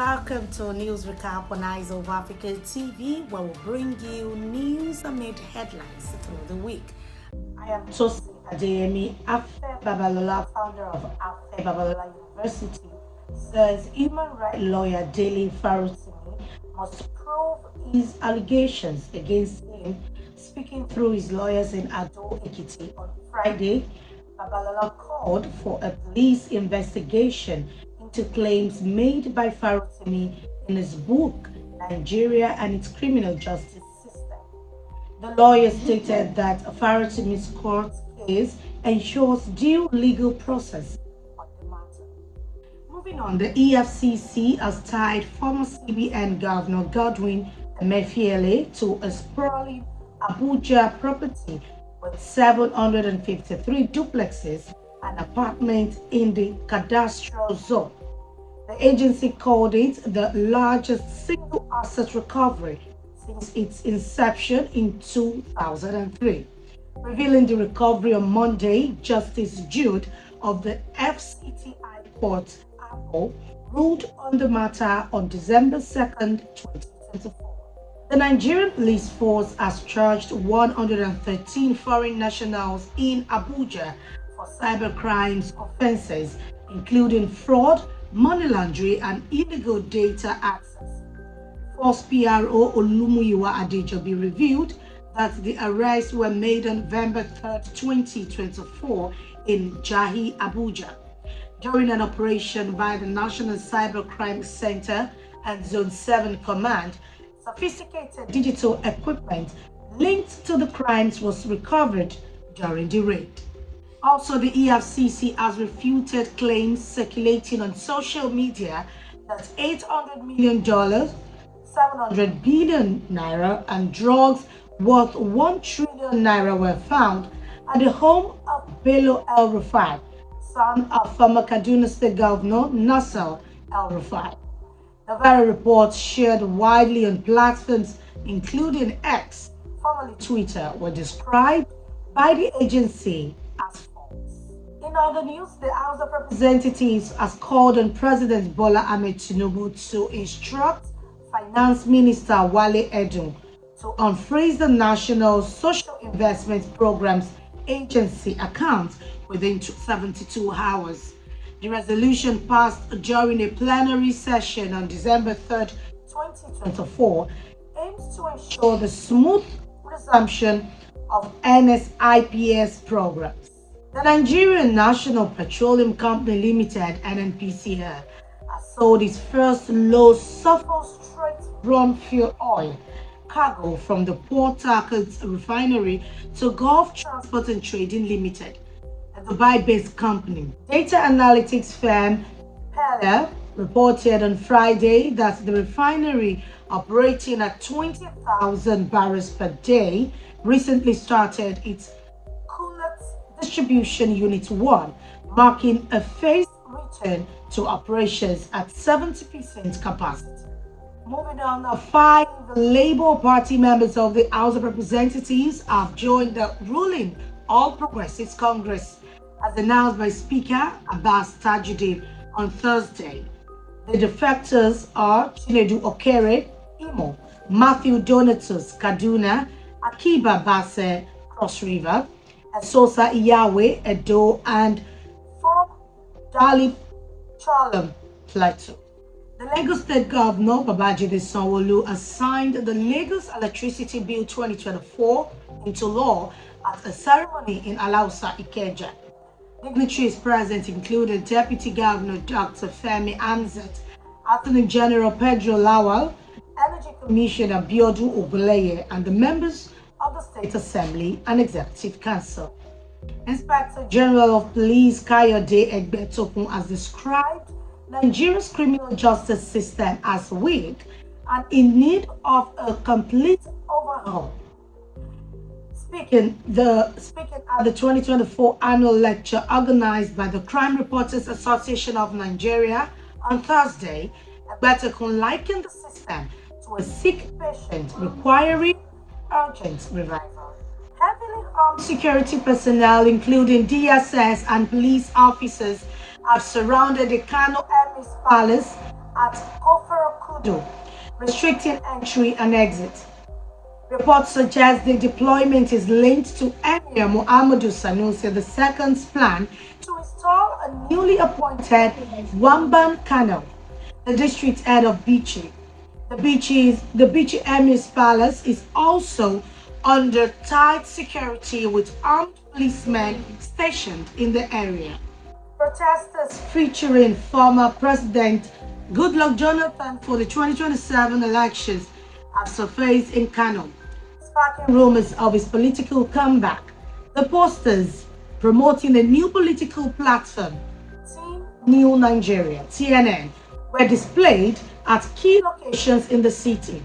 Welcome to News Recap on Eyes of Africa TV, where we bring you news that made headlines through the week. I am Tosi Adeyemi. Afe Babalola, founder of Afe Babalola University, says human rights lawyer Dele Farutimi must prove his allegations against him. Speaking through his lawyers in Ado Ekiti on Friday, Babalola called for a police investigation into claims made by Farutimi in his book, Nigeria and its Criminal Justice System. The lawyer stated that Farutimi's court case ensures due legal process on the matter. Moving on, the EFCC has tied former CBN Governor Godwin Emefiele to a sprawling Abuja property with 753 duplexes and apartments in the cadastral zone. The agency called it the largest single asset recovery since its inception in 2003. Revealing the recovery on Monday, Justice Jude of the FCTI Court, Apple, ruled on the matter on December 2nd, 2024. The Nigerian police force has charged 113 foreign nationals in Abuja for cybercrimes offenses, including fraud, money laundering, and illegal data access. Force PRO Olumuyiwa Adejobi revealed that the arrests were made on November 3rd, 2024 in Jahi, Abuja, during an operation by the National Cybercrime Center and Zone 7 Command. Sophisticated digital equipment linked to the crimes was recovered during the raid. Also, the EFCC has refuted claims circulating on social media that $800 million, 700 billion naira, and drugs worth 1 trillion naira were found at the home of Bello El-Rufai, son of former Kaduna State Governor Nasser El-Rufai. The very reports shared widely on platforms including X, formerly Twitter, were described by the agency as false. In other news, the House of Representatives has called on President Bola Ahmed Tinubu to instruct Finance Minister Wale Edun to unfreeze the National Social Investment Program's agency accounts within 72 hours. The resolution passed during a plenary session on December 3rd, 2024, aims to ensure the smooth resumption of NSIPS programs. The Nigerian National Petroleum Company Limited (NNPCL) has sold its first low-sulfur straight brown fuel oil cargo from the Port Harcourt refinery to Gulf Transport and Trading Limited, a Dubai-based company. Data analytics firm Peller reported on Friday that the refinery, operating at 20,000 barrels per day, recently started its coolant distribution unit 1, marking a phased return to operations at 70% capacity. Moving on, 5 Labour Party members of the House of Representatives have joined the ruling All Progressives Congress, as announced by Speaker Abbas Tajuddin on Thursday. The defectors are Chinedu Okere, Imo; Matthew Donatus, Kaduna; Akiba Basse, Cross River; Esosa Iyawe, Edo; and Fob Dalip Chalam, Plateau. The Lagos State Governor Babajide Sanwo-Olu has signed the Lagos Electricity Bill 2024 into law at a ceremony in Alausa, Ikeja. Dignitaries present included Deputy Governor Dr. Femi Amzat, Attorney General Pedro Lawal, Energy Commissioner Biodu Oguleye, and the members of the State Assembly and Executive Council. Inspector General of Police Kayode Egbetokun has described Nigeria's criminal justice system as weak and in need of a complete overhaul. Speaking at the 2024 annual lecture organized by the Crime Reporters Association of Nigeria on Thursday, Egbetokun likened the system to a sick patient requiring urgent revival. Heavily armed security personnel, including DSS and police officers, have surrounded the Kano Emir's palace at Koforokudu, restricting entry and exit. Reports suggest the deployment is linked to Emir Muhammadu Sanusi II's plan to install a newly appointed Wamban Kano, the district head of Bichi. The Bichi Emir's palace is also under tight security with armed policemen stationed in the area. Protesters featuring former President Goodluck Jonathan for the 2027 elections have surfaced in Kano, sparking rumors of his political comeback. The posters promoting a new political platform, Team New Nigeria (TNN), were displayed at key locations in the city,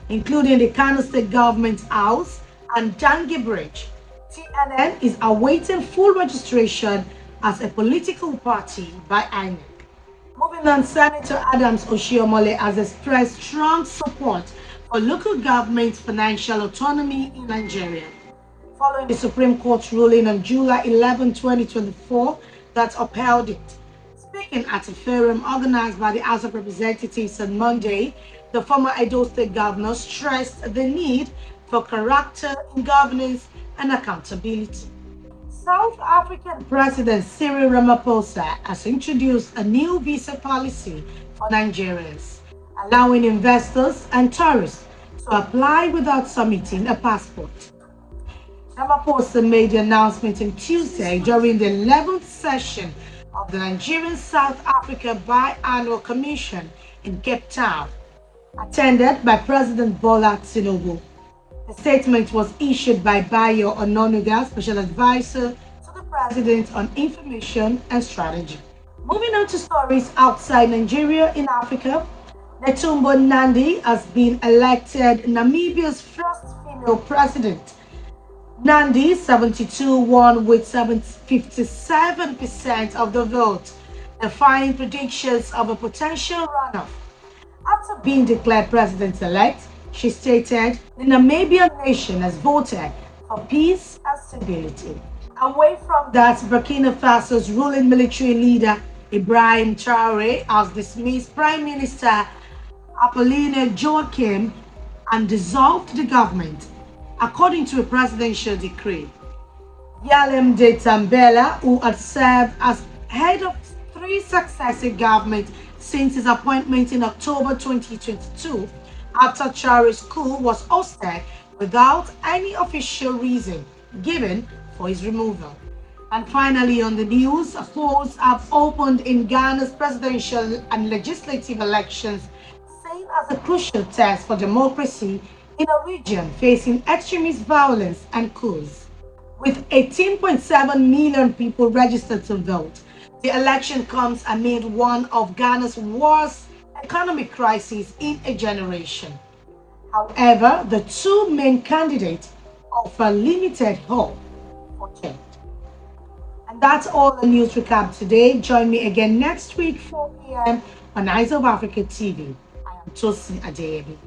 including the Kano State Government House and Dangi Bridge. TNN is awaiting full registration as a political party by INEC. Moving on, Senator Adams Oshiomhole has expressed strong support for local government financial autonomy in Nigeria, following the Supreme Court ruling on July 11, 2024 that upheld it. Speaking at a forum organized by the House of Representatives on Monday, the former Edo State governor stressed the need for character in governance and accountability. South African President Cyril Ramaphosa has introduced a new visa policy for Nigerians, allowing investors and tourists to apply without submitting a passport. Ramaphosa made the announcement on Tuesday during the 11th session of the Nigerian South Africa Biannual Commission in Cape Town, attended by President Bola Tinubu. The statement was issued by Bayo Ononuga, Special Advisor to the President on Information and Strategy. Moving on to stories outside Nigeria in Africa, Netumbo Nandi has been elected Namibia's first female president. Nandi, 72, won with 57% of the vote, defying predictions of a potential runoff. After being declared president-elect, she stated, the Namibian nation has voted for peace and stability. Away from that, Burkina Faso's ruling military leader, Ibrahim Traore, has dismissed Prime Minister Apolline Joachim and dissolved the government, according to a presidential decree. Yalem de Tambela, who had served as head of 3 successive governments since his appointment in October 2022, after Traore's coup, was ousted without any official reason given for his removal. And finally, on the news, polls have opened in Ghana's presidential and legislative elections, seen as a crucial test for democracy in a region facing extremist violence and coups. With 18.7 million people registered to vote, the election comes amid one of Ghana's worst economic crises in a generation. However, the 2 main candidates offer limited hope for change. And that's all the news recap today. Join me again next week, 4 p.m. on Eyes of Africa TV. I am Tosin Adeyemi.